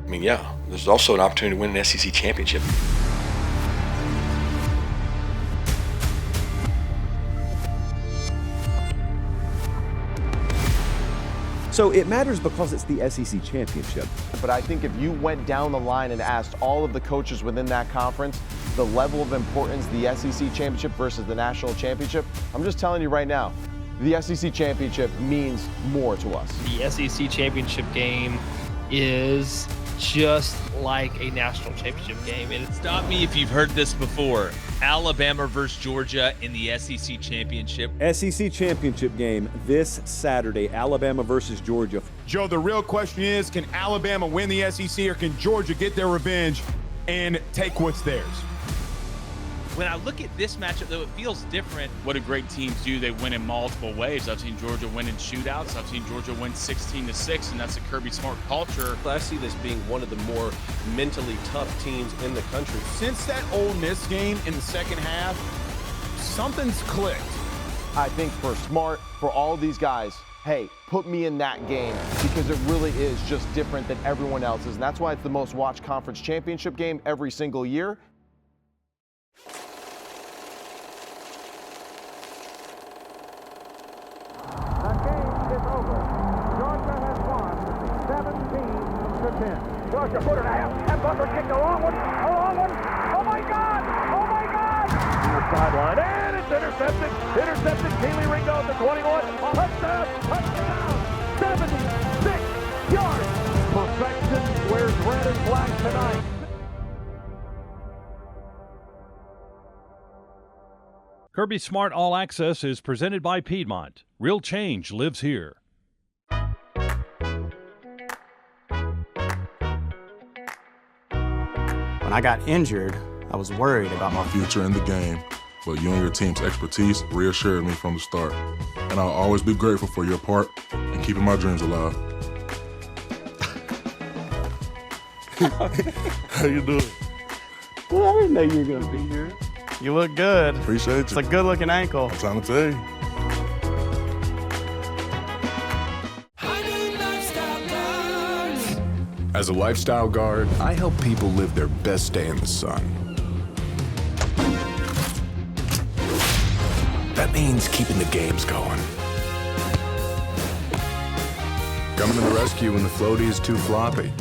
I mean, yeah, there's also an opportunity to win an SEC championship. So it matters because it's the SEC championship. But I think if you went down the line and asked all of the coaches within that conference the level of importance the SEC championship versus the national championship, I'm just telling you right now, the SEC championship means more to us. The SEC championship game is just like a national championship game. And Stop me if you've heard this before. Alabama versus Georgia in the SEC championship. SEC championship game this Saturday, Alabama versus Georgia. Joe, the real question is, can Alabama win the SEC or can Georgia get their revenge and take what's theirs? When I look at this matchup, though, it feels different. What do great teams do? They win in multiple ways. I've seen Georgia win in shootouts. I've seen Georgia win 16-6, and that's a Kirby Smart culture. I see this being one of the more mentally tough teams in the country. Since that Ole Miss game in the second half, something's clicked. I think for Smart, for all these guys, hey, put me in that game because it really is just different than everyone else's. And that's why it's the most watched conference championship game every single year. Georgia put it out, and Butler kicked a long one. Oh my God! Near sideline, and it's intercepted. Keely Ringo at the 21. Touchdown! 76 yards. Perfection wears red and black tonight. Kirby Smart All Access is presented by Piedmont. Real change lives here. When I got injured, I was worried about my future in the game, but you and your team's expertise reassured me from the start. And I'll always be grateful for your part in keeping my dreams alive. How you doing? Well, I didn't know you were going to be here. You look good. Appreciate you. It's a good-looking ankle. I'm trying to tell you. As a lifestyle guard, I help people live their best day in the sun. That means keeping the games going. Coming to the rescue when the floaty is too floppy.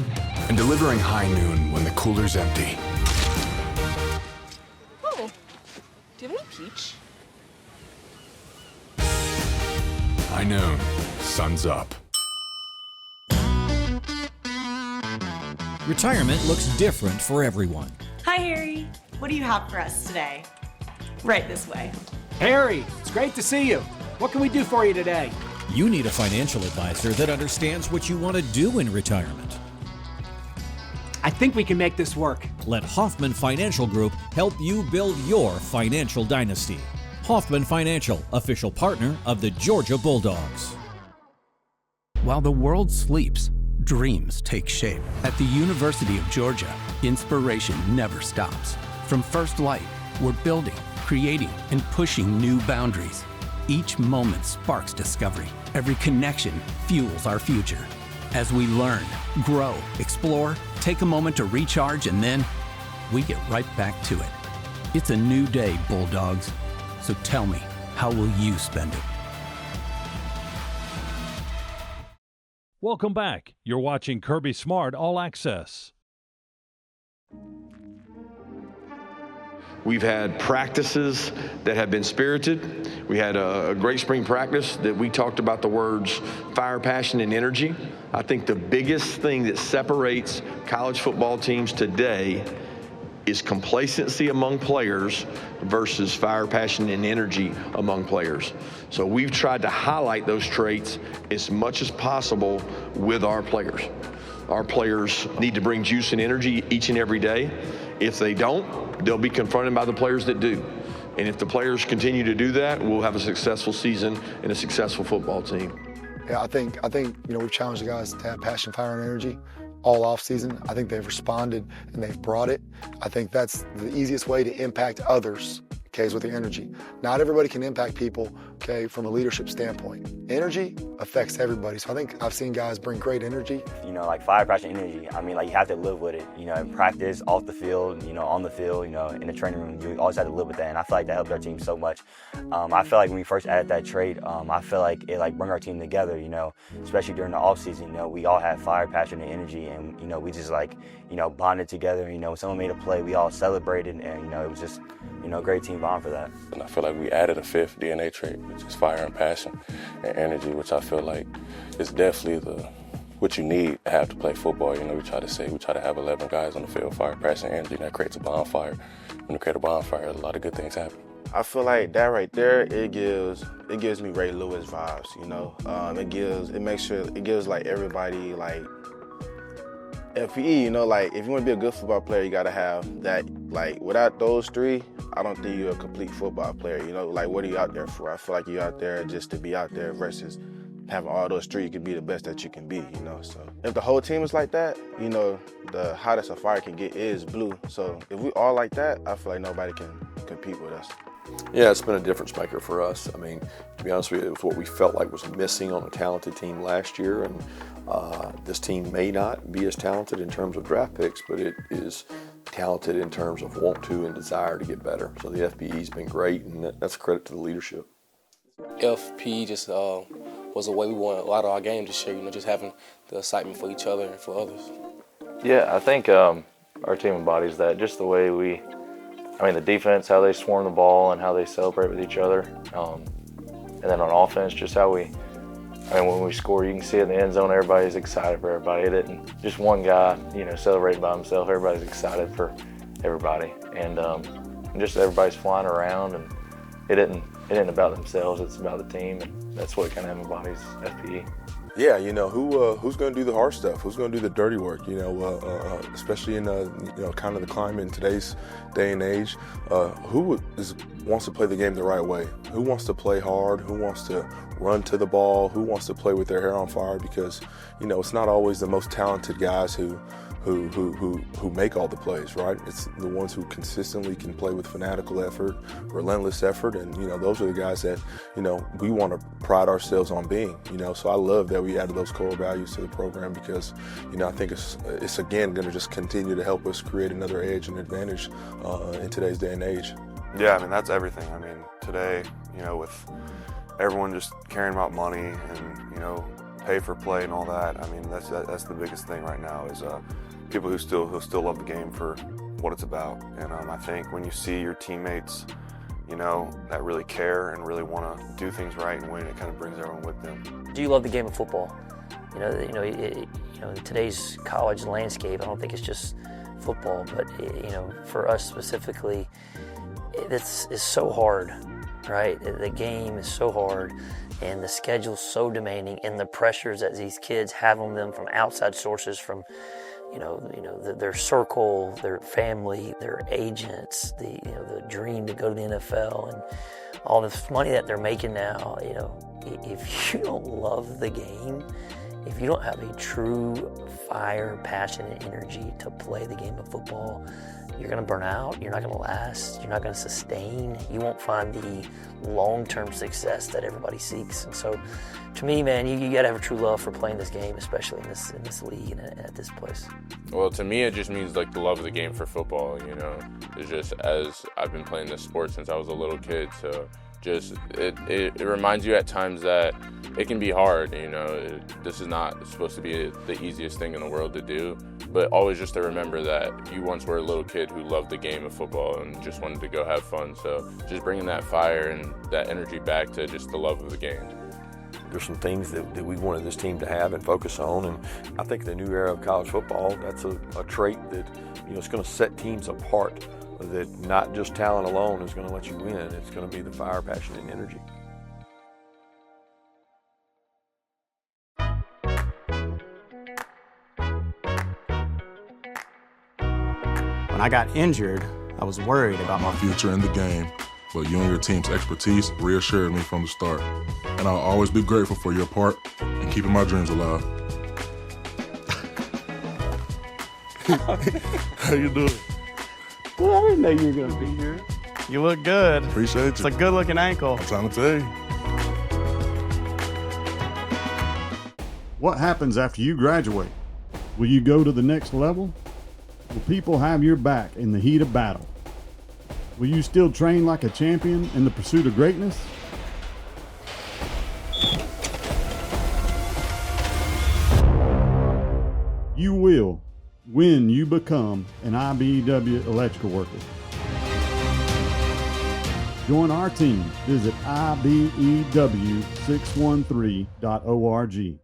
And delivering high noon when the cooler's empty. Oh, do you have any peach? High noon, sun's up. Retirement looks different for everyone. Hi, Harry. What do you have for us today? Right this way. Harry, it's great to see you. What can we do for you today? You need a financial advisor that understands what you want to do in retirement. I think we can make this work. Let Hoffman Financial Group help you build your financial dynasty. Hoffman Financial, official partner of the Georgia Bulldogs. While the world sleeps, dreams take shape. At the University of Georgia, inspiration never stops. From first light, we're building, creating, and pushing new boundaries. Each moment sparks discovery. Every connection fuels our future. As we learn, grow, explore, take a moment to recharge, and then we get right back to it. It's a new day, Bulldogs. So tell me, how will you spend it? Welcome back. You're watching Kirby Smart All Access. We've had practices that have been spirited. We had a great spring practice that we talked about the words fire, passion, and energy. I think the biggest thing that separates college football teams today is complacency among players versus fire, passion, and energy among players. So we've tried to highlight those traits as much as possible with our players. Our players need to bring juice and energy each and every day. If they don't, they'll be confronted by the players that do. And if the players continue to do that, we'll have a successful season and a successful football team. Yeah, I think we've challenged the guys to have passion, fire, and energy all off season. I think they've responded and they've brought it. I think that's the easiest way to impact others. okay, is with your energy. Not everybody can impact people, okay, from a leadership standpoint. Energy affects everybody. So I think I've seen guys bring great energy. You know, like fire, passion, energy. I mean, like you have to live with it. You know, in practice, off the field, you know, on the field, you know, in the training room, you always have to live with that. And I feel like that helped our team so much. I feel like when we first added that trait, I feel like it like brought our team together, you know, especially during the off season. You know, we all had fire, passion, and energy, and you know, we just like, you know, bonded together. You know, when someone made a play, we all celebrated, and you know, it was just, you know, a great team bond for that. And I feel like we added a fifth DNA trait, which is fire and passion and energy, which I feel like is definitely what you need to have to play football. You know, we try to have 11 guys on the field, fire, passion, and energy, and that creates a bonfire. When you create a bonfire, a lot of good things happen. I feel like that right there, it gives me Ray Lewis vibes, you know. It gives like everybody like FPE, you know, like if you want to be a good football player, you got to have that. Like without those three, I don't think you're a complete football player, you know. Like what are you out there for? I feel like you're out there just to be out there versus having all those three, you can be the best that you can be, you know. So if the whole team is like that, you know, the hottest a fire can get is blue. So if we all like that, I feel like nobody can compete with us. Yeah, it's been a difference maker for us. I mean, to be honest with you, it was what we felt like was missing on a talented team last year, and this team may not be as talented in terms of draft picks, but it is talented in terms of want to and desire to get better. So the FPE's been great, and that's a credit to the leadership. FP just was the way we won a lot of our games this year, you know, just having the excitement for each other and for others. Yeah, I think our team embodies that, just the way the defense, how they swarm the ball and how they celebrate with each other. And then on offense, just how when we score, you can see it in the end zone, everybody's excited for everybody. It isn't just one guy, you know, celebrating by himself. Everybody's excited for everybody. And just everybody's flying around, and it isn't about themselves, it's about the team, and that's what kind of embodies FPE. Yeah, you know, who's going to do the hard stuff? Who's going to do the dirty work? You know, especially in kind of the climate in today's day and age. Who wants to play the game the right way? Who wants to play hard? Who wants to run to the ball? Who wants to play with their hair on fire? Because you know, it's not always the most talented guys who make all the plays, right? It's the ones who consistently can play with fanatical effort, relentless effort, and you know, those are the guys that, you know, we want to pride ourselves on being, you know. So I love that we added those core values to the program, because, you know, I think it's again going to just continue to help us create another edge and advantage in today's day and age. Yeah, I mean, that's everything. I mean, today, you know, with everyone just caring about money and, you know, pay for play and all that, I mean, that's the biggest thing right now is people who still love the game for what it's about. And I think when you see your teammates, you know, that really care and really want to do things right and win, it kind of brings everyone with them. Do you love the game of football? You know, in today's college landscape, I don't think it's just football, but you know, for us specifically, it's so hard, right? The game is so hard, and the schedule's so demanding, and the pressures that these kids have on them from outside sources, from their circle, their family, their agents, the dream to go to the NFL, and all this money that they're making now. You know, if you don't love the game, if you don't have a true fire, passion, and energy to play the game of football, you're going to burn out, you're not going to last, you're not going to sustain, you won't find the long-term success that everybody seeks. And so, to me, man, you got to have a true love for playing this game, especially in this league and at this place. Well, to me, it just means like the love of the game for football, you know. It's just, as I've been playing this sport since I was a little kid, so just it reminds you at times that it can be hard, you know. This is not supposed to be the easiest thing in the world to do, but always just to remember that you once were a little kid who loved the game of football and just wanted to go have fun. So just bringing that fire and that energy back to just the love of the game. There's some things that we wanted this team to have and focus on, and I think the new era of college football, that's a trait that, you know, it's going to set teams apart. That not just talent alone is going to let you win. It's going to be the fire, passion, and energy. When I got injured, I was worried about my future in the game, but you and your team's expertise reassured me from the start. And I'll always be grateful for your part in keeping my dreams alive. How you doing? Well, I didn't know you were going to be here. You look good. Appreciate you. It's a good-looking ankle. I'm trying to tell you. What happens after you graduate? Will you go to the next level? Will people have your back in the heat of battle? Will you still train like a champion in the pursuit of greatness? You will when you become an IBEW electrical worker. Join our team. Visit IBEW613.org.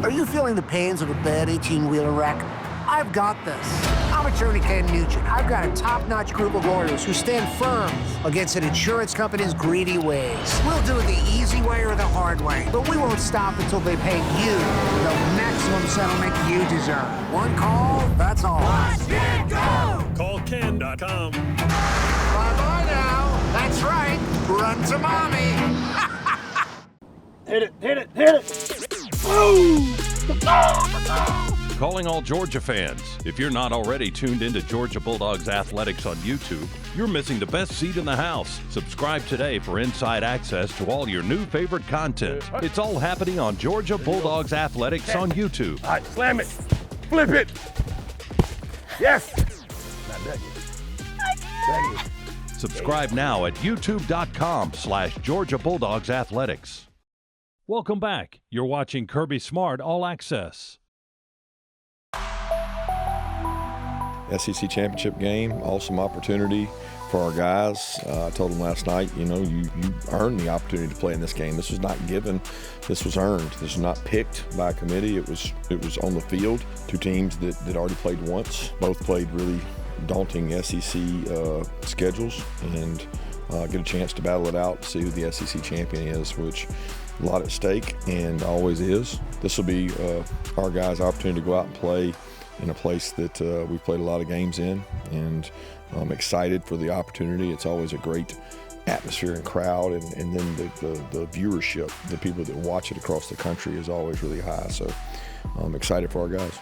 Are you feeling the pains of a bad 18-wheeler wreck? I've got this. I'm Attorney Ken Nugent. I've got a top-notch group of lawyers who stand firm against an insurance company's greedy ways. We'll do it the easy way or the hard way, but we won't stop until they pay you the maximum settlement you deserve. One call, that's all. Watch it go! CallKen.com. Bye-bye now. That's right. Run to mommy. Hit it, hit it, hit it. Boom! Calling all Georgia fans. If you're not already tuned into Georgia Bulldogs athletics on YouTube, you're missing the best seat in the house. Subscribe today for inside access to all your new favorite content. It's all happening on Georgia Bulldogs athletics on YouTube. All right, slam it. Flip it. Yes. Not that good. Subscribe now at youtube.com/Georgia Bulldogs athletics. Welcome back. You're watching Kirby Smart All Access. SEC championship game, awesome opportunity for our guys. I told them last night, you know, you earned the opportunity to play in this game. This was not given, this was earned. This was not picked by a committee. It was on the field. Two teams that already played once, both played really daunting SEC schedules, and get a chance to battle it out, see who the SEC champion is, which a lot at stake and always is. This will be our guys' opportunity to go out and play in a place that we've played a lot of games in, and I'm excited for the opportunity. It's always a great atmosphere and crowd, and then the viewership, the people that watch it across the country is always really high. So I'm excited for our guys.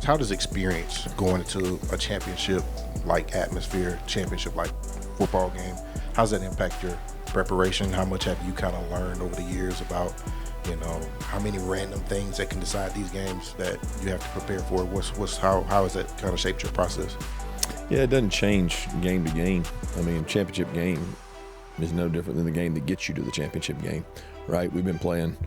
How does experience going into a championship-like atmosphere, championship-like football game, how does that impact your preparation? How much have you kind of learned over the years about, you know, how many random things that can decide these games that you have to prepare for? How has that kind of shaped your process? Yeah, it doesn't change game to game. I mean, championship game is no different than the game that gets you to the championship game, right? We've been playing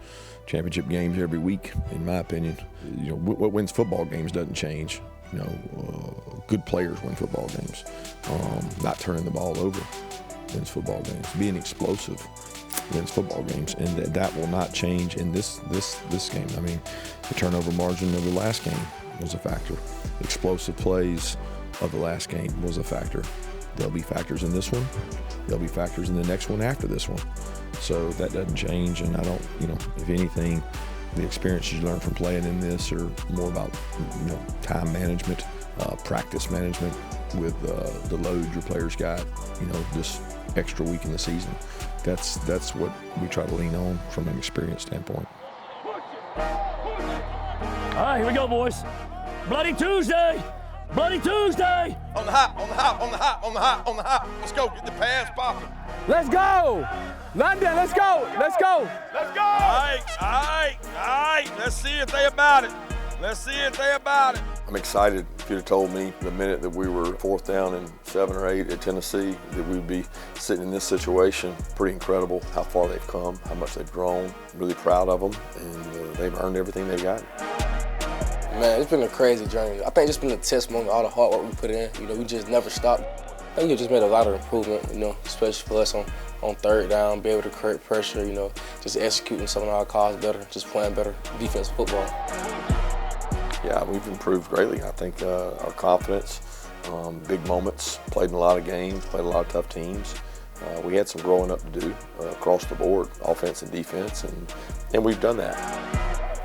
championship games every week, in my opinion. You know, what wins football games doesn't change. You know, good players win football games. Not turning the ball over wins football games. Being explosive wins football games, and that will not change in this game. I mean, the turnover margin of the last game was a factor. Explosive plays of the last game was a factor. There'll be factors in this one. There'll be factors in the next one after this one. So that doesn't change, and I don't, you know, if anything, the experiences you learn from playing in this are more about, you know, time management, practice management with the load your players got, you know, this extra week in the season. That's what we try to lean on from an experience standpoint. All right, here we go, boys. Bloody Tuesday! Bloody Tuesday! On the hop, on the hop, on the hop, on the hop, on the hop. Let's go, get the pads popping. Let's go! London, let's go! Let's go! Let's go! All right. Let's see if they about it. Let's see if they about it. I'm excited. If you'd have told me the minute that we were 4th down and 7 or 8 at Tennessee that we'd be sitting in this situation, pretty incredible how far they've come, how much they've grown. I'm really proud of them, and they've earned everything they've got. Man, it's been a crazy journey. I think it's been a testimony of all the hard work we put in. You know, we just never stopped. I think we just made a lot of improvement, you know, especially for us on 3rd down, be able to create pressure, you know, just executing some of our calls better, just playing better defensive football. Yeah, we've improved greatly. I think our confidence, big moments, played in a lot of games, played a lot of tough teams. We had some growing up to do across the board, offense and defense, and we've done that.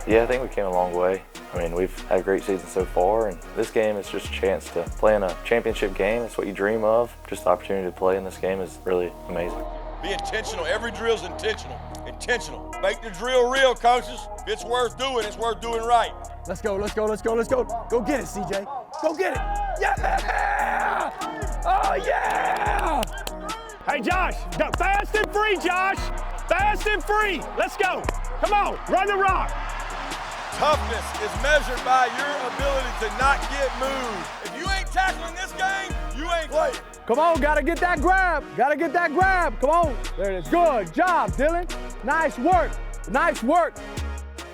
Yeah, I think we came a long way. I mean, we've had a great season so far, and this game is just a chance to play in a championship game. It's what you dream of. Just the opportunity to play in this game is really amazing. Be intentional. Every drill's intentional. Intentional. Make the drill real, coaches. If it's worth doing, it's worth doing right. Let's go, let's go, let's go, let's go. Go get it, CJ. Go get it. Yeah! Oh, yeah! Hey, Josh, go fast and free, Josh. Fast and free. Let's go. Come on, run the rock. Toughness is measured by your ability to not get moved. If you ain't tackling this game, you ain't playing. Come on, gotta get that grab. Gotta get that grab. Come on. There it is. Good job, Dylan. Nice work. Nice work.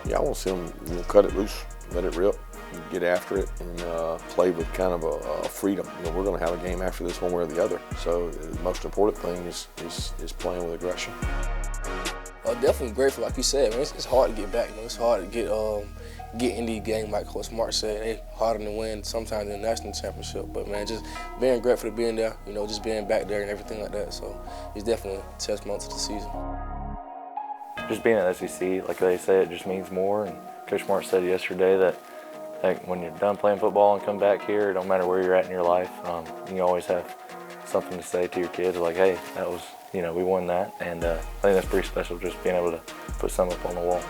Yeah, I want to see them cut it loose, let it rip, and get after it, and play with kind of a freedom. We're going to have a game after this one way or the other. So the most important thing is playing with aggression. Definitely grateful, like you said. Man, it's hard to get back. It's hard to get in the game, like Coach Smart said. It's harder to win sometimes in the national championship. But man, just being grateful to being there. Just being back there and everything like that. So it's definitely a testament to the season. Just being at SEC, like they say, it just means more. And Coach Smart said yesterday that when you're done playing football and come back here, it don't matter where you're at in your life, you always have something to say to your kids, like, hey, that was, we won that. And I think that's pretty special, just being able to put something up on the wall.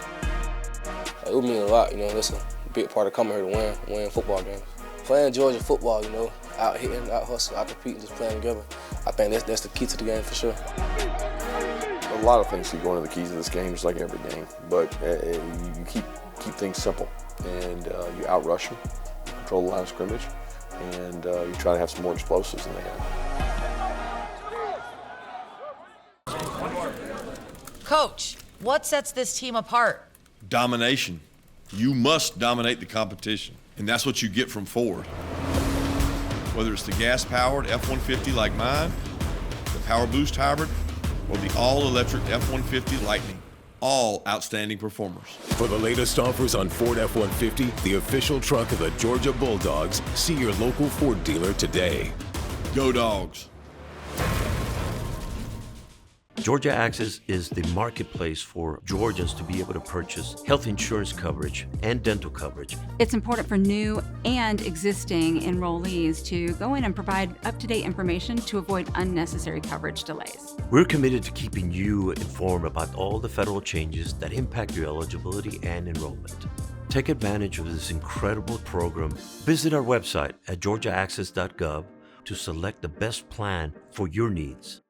It would mean a lot, that's a big part of coming here to win football games. Playing Georgia football, out hitting, out hustling, out competing, just playing together. I think that's the key to the game for sure. A lot of things can go into the keys of this game, just like every game. But you keep things simple, and you outrush them, you control the line of scrimmage, and you try to have some more explosives than they have. Coach, what sets this team apart? Domination. You must dominate the competition, and that's what you get from Ford. Whether it's the gas-powered F-150 like mine, the Power Boost hybrid, or the all-electric F-150 Lightning, all outstanding performers. For the latest offers on Ford F-150, the official truck of the Georgia Bulldogs, see your local Ford dealer today. Go Dogs. Georgia Access is the marketplace for Georgians to be able to purchase health insurance coverage and dental coverage. It's important for new and existing enrollees to go in and provide up-to-date information to avoid unnecessary coverage delays. We're committed to keeping you informed about all the federal changes that impact your eligibility and enrollment. Take advantage of this incredible program. Visit our website at georgiaaccess.gov to select the best plan for your needs.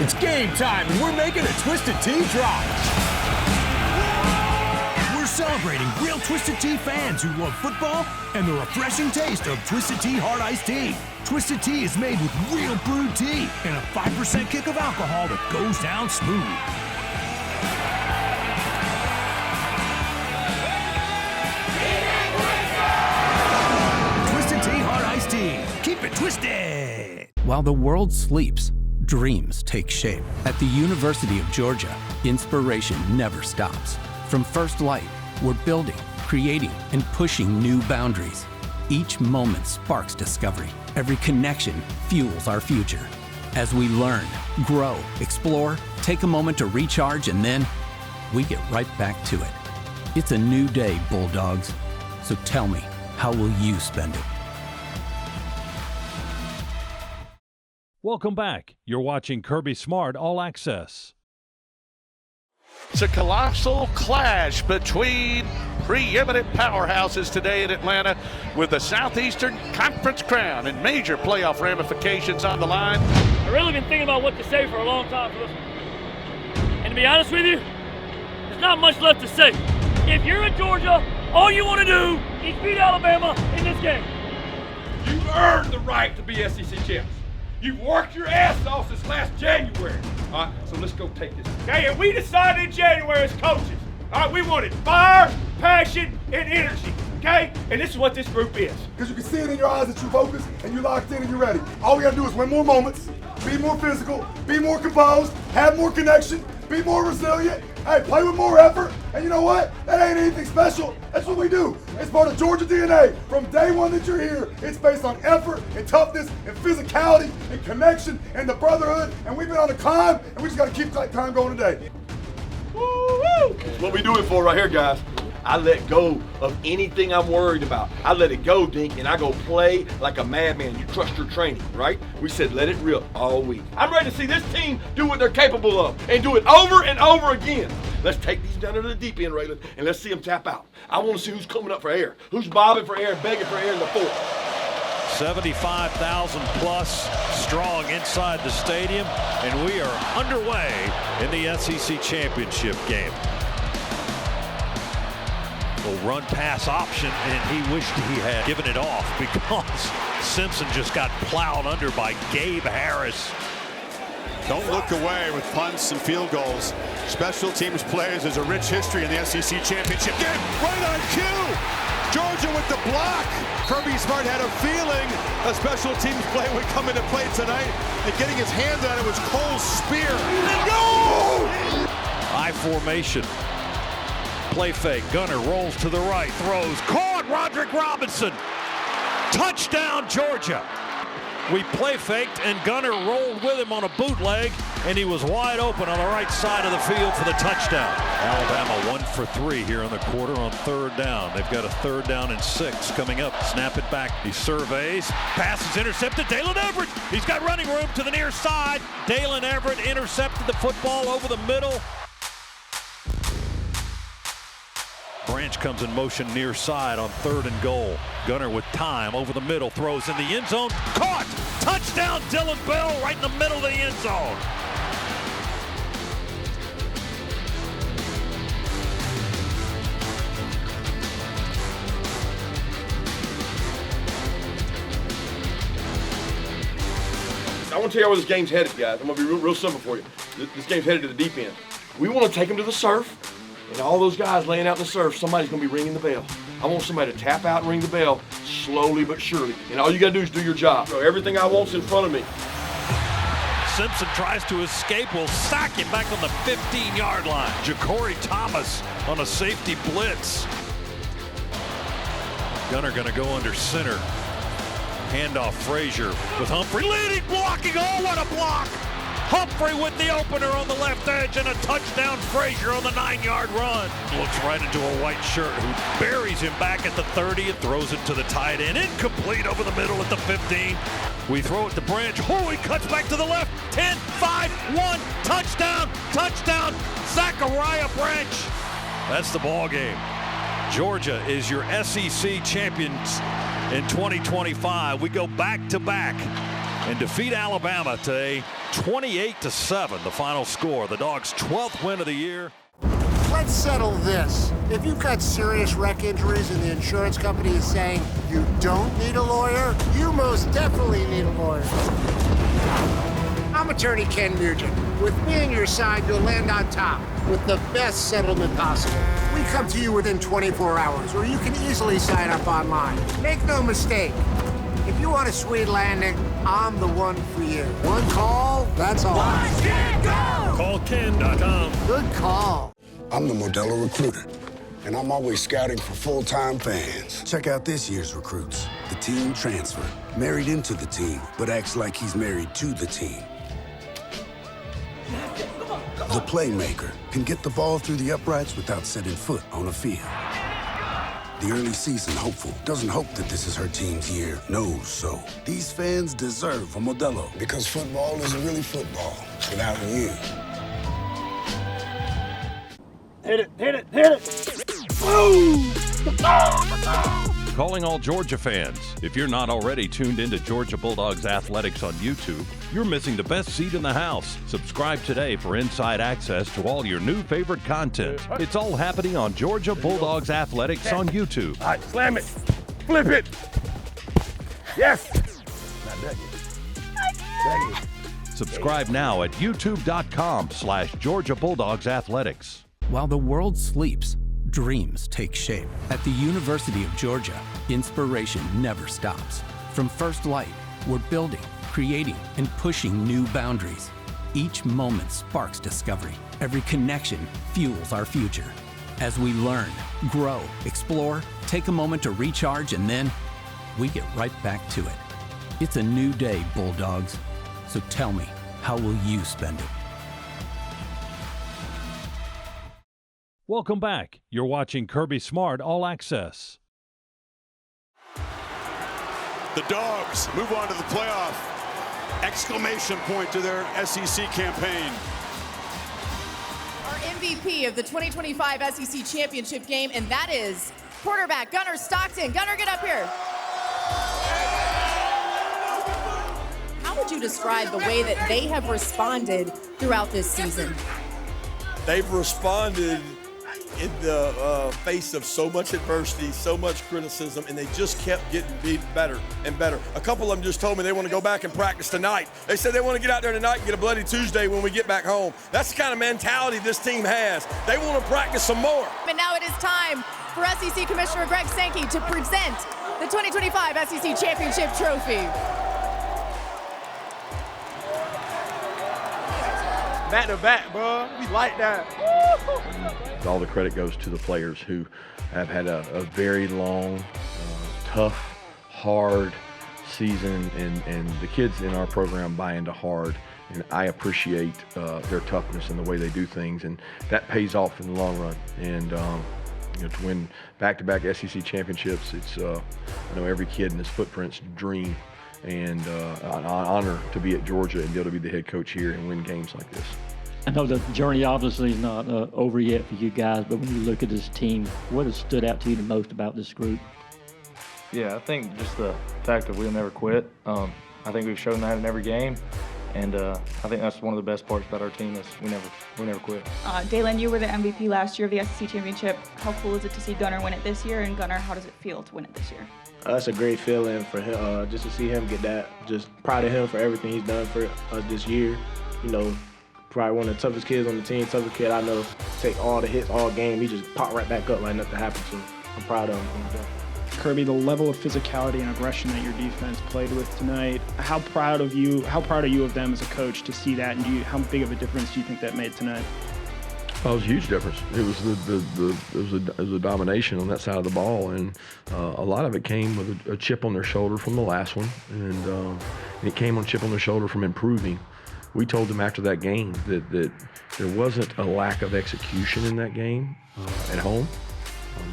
It's game time, and we're making a Twisted Tea drop. We're celebrating real Twisted Tea fans who love football and the refreshing taste of Twisted Tea Hard Iced Tea. Twisted Tea is made with real brewed tea and a 5% kick of alcohol that goes down smooth. Twisted Tea Hard Iced Tea. Keep it twisted. While the world sleeps, dreams take shape. At the University of Georgia, inspiration never stops. From first light, we're building, creating, and pushing new boundaries. Each moment sparks discovery. Every connection fuels our future. As we learn, grow, explore, take a moment to recharge, and then we get right back to it. It's a new day, Bulldogs. So tell me, how will you spend it? Welcome back. You're watching Kirby Smart All Access. It's a colossal clash between preeminent powerhouses today in Atlanta with the Southeastern Conference crown and major playoff ramifications on the line. I've really been thinking about what to say for a long time for this one. And to be honest with you, there's not much left to say. If you're in Georgia, all you want to do is beat Alabama in this game. You've earned the right to be SEC champs. You've worked your ass off since last January. All right, so let's go take this. Okay, and we decided in January as coaches, all right, we wanted fire, passion, and energy, okay? And this is what this group is. Because you can see it in your eyes that you're focused and you're locked in and you're ready. All we gotta do is win more moments, be more physical, be more composed, have more connection, be more resilient, hey, play with more effort. And you know what? That ain't anything special. That's what we do. It's part of Georgia DNA. From day one that you're here, it's based on effort and toughness and physicality and connection and the brotherhood. And we've been on the climb, and we just got to keep that climb going today. Woo-woo! That's what we do it for right here, guys. I let go of anything I'm worried about. I let it go, Dink, and I go play like a madman. You trust your training, right? We said let it rip all week. I'm ready to see this team do what they're capable of and do it over and over again. Let's take these down to the deep end, Raylan, and let's see them tap out. I want to see who's coming up for air, who's bobbing for air, begging for air in the fourth. 75,000 plus strong inside the stadium, and we are underway in the SEC championship game. A run pass option, and he wished he had given it off because Simpson just got plowed under by Gabe Harris. Don't look away with punts and field goals. Special teams players, there's a rich history in the SEC championship game. Right on cue! Georgia with the block. Kirby Smart had a feeling a special teams play would come into play tonight, and getting his hands on it was Cole's spear. No! I formation. Play fake. Gunner rolls to the right, throws. Caught Roderick Robinson. Touchdown, Georgia. We play faked, and Gunner rolled with him on a bootleg, and he was wide open on the right side of the field for the touchdown. Alabama 1 for 3 here in the quarter on third down. They've got a 3rd down and 6 coming up. Snap it back. He surveys. Pass is intercepted. Dalen Everett. He's got running room to the near side. Dalen Everett intercepted the football over the middle. Branch comes in motion near side on 3rd and goal. Gunner with time over the middle, throws in the end zone. Caught! Touchdown, Dylan Bell, right in the middle of the end zone. I want to tell you where this game's headed, guys. I'm going to be real simple for you. This game's headed to the deep end. We want to take them to the surf. And all those guys laying out in the surf, somebody's going to be ringing the bell. I want somebody to tap out and ring the bell slowly but surely. And all you got to do is do your job. So everything I want's in front of me. Simpson tries to escape. We'll sack him back on the 15-yard line. Ja'Cory Thomas on a safety blitz. Gunner going to go under center. Handoff Frazier with Humphrey leading, blocking. Oh, what a block! Humphrey with the opener on the left edge, and a touchdown. Frazier on the 9-yard run. Looks right into a white shirt who buries him back at the 30 and throws it to the tight end. Incomplete over the middle at the 15. We throw it to Branch. Oh, he cuts back to the left. 10, 5, 1, touchdown, touchdown, Zachariah Branch. That's the ball game. Georgia is your SEC champions in 2025. We go back to back and defeat Alabama today, 28-7, the final score. The Dogs' 12th win of the year. Let's settle this. If you've got serious wreck injuries and the insurance company is saying you don't need a lawyer, you most definitely need a lawyer. I'm attorney Ken Nugent. With me on your side, you'll land on top with the best settlement possible. We come to you within 24 hours, or you can easily sign up online. Make no mistake. If you want a sweet landing, I'm the one for you. One call, that's all. Watch it go! CallKen.com. Good call. I'm the Modelo Recruiter, and I'm always scouting for full-time fans. Check out this year's recruits. The teen transfer, married into the team, but acts like he's married to the team. The playmaker can get the ball through the uprights without setting foot on a field. The early season hopeful doesn't hope that this is her team's year, knows so. These fans deserve a Modelo. Because football isn't really football without you. Hit it, hit it, hit it! Boom! Calling all Georgia fans. If you're not already tuned into Georgia Bulldogs athletics on YouTube, you're missing the best seat in the house. Subscribe today for inside access to all your new favorite content. It's all happening on Georgia Bulldogs athletics on YouTube. All right, slam it. Flip it. Yes. Not that yet. Subscribe now at youtube.com/Georgia Bulldogs athletics. While the world sleeps, dreams take shape. At the University of Georgia, inspiration never stops. From first light, we're building, creating, and pushing new boundaries. Each moment sparks discovery. Every connection fuels our future. As we learn, grow, explore, take a moment to recharge, and then we get right back to it. It's a new day, Bulldogs. So tell me, how will you spend it? Welcome back. You're watching Kirby Smart All Access. The Dogs move on to the playoff. Exclamation point to their SEC campaign. Our MVP of the 2025 SEC Championship game, and that is quarterback Gunnar Stockton. Gunnar, get up here. How would you describe the way that they have responded throughout this season? They've responded in the face of so much adversity, so much criticism, and they just kept getting better and better. A couple of them just told me they want to go back and practice tonight. They said they want to get out there tonight and get a bloody Tuesday when we get back home. That's the kind of mentality this team has. They want to practice some more. And now it is time for SEC Commissioner Greg Sankey to present the 2025 SEC Championship Trophy. Back to back, bro. We like that. All the credit goes to the players who have had a very long, tough, hard season, and the kids in our program buy into hard. And I appreciate their toughness and the way they do things, and that pays off in the long run. And to win back-to-back SEC championships, it's I know every kid in this footprint's dream. And an honor to be at Georgia and be able to be the head coach here and win games like this. I know the journey obviously is not over yet for you guys, but when you look at this team, what has stood out to you the most about this group? Yeah, I think just the fact that we'll never quit. I think we've shown that in every game, and I think that's one of the best parts about our team is we never quit. Dalen, you were the MVP last year of the SEC Championship. How cool is it to see Gunnar win it this year? And Gunnar, how does it feel to win it this year? That's a great feeling for him, just to see him get that. Just proud of him for everything he's done for us this year. Probably one of the toughest kids on the team, toughest kid I know. Take all the hits all game. He just popped right back up like nothing happened. So I'm proud of him. Kirby, the level of physicality and aggression that your defense played with tonight, how proud are you of them as a coach to see that, and how big of a difference do you think that made tonight? Well, it was a huge difference. It was a domination on that side of the ball, and a lot of it came with a chip on their shoulder from the last one, and it came on a chip on their shoulder from improving. We told them after that game that there wasn't a lack of execution in that game at home.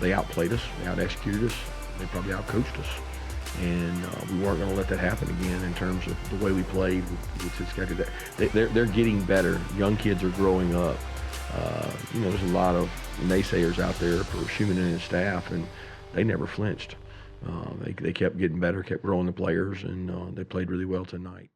They outplayed us, they out-executed us, they probably outcoached us, and we weren't going to let that happen again in terms of the way we played with this guy. They're getting better. Young kids are growing up. There's a lot of naysayers out there for Schumann and his staff, and they never flinched. They kept getting better, kept growing the players, and they played really well tonight.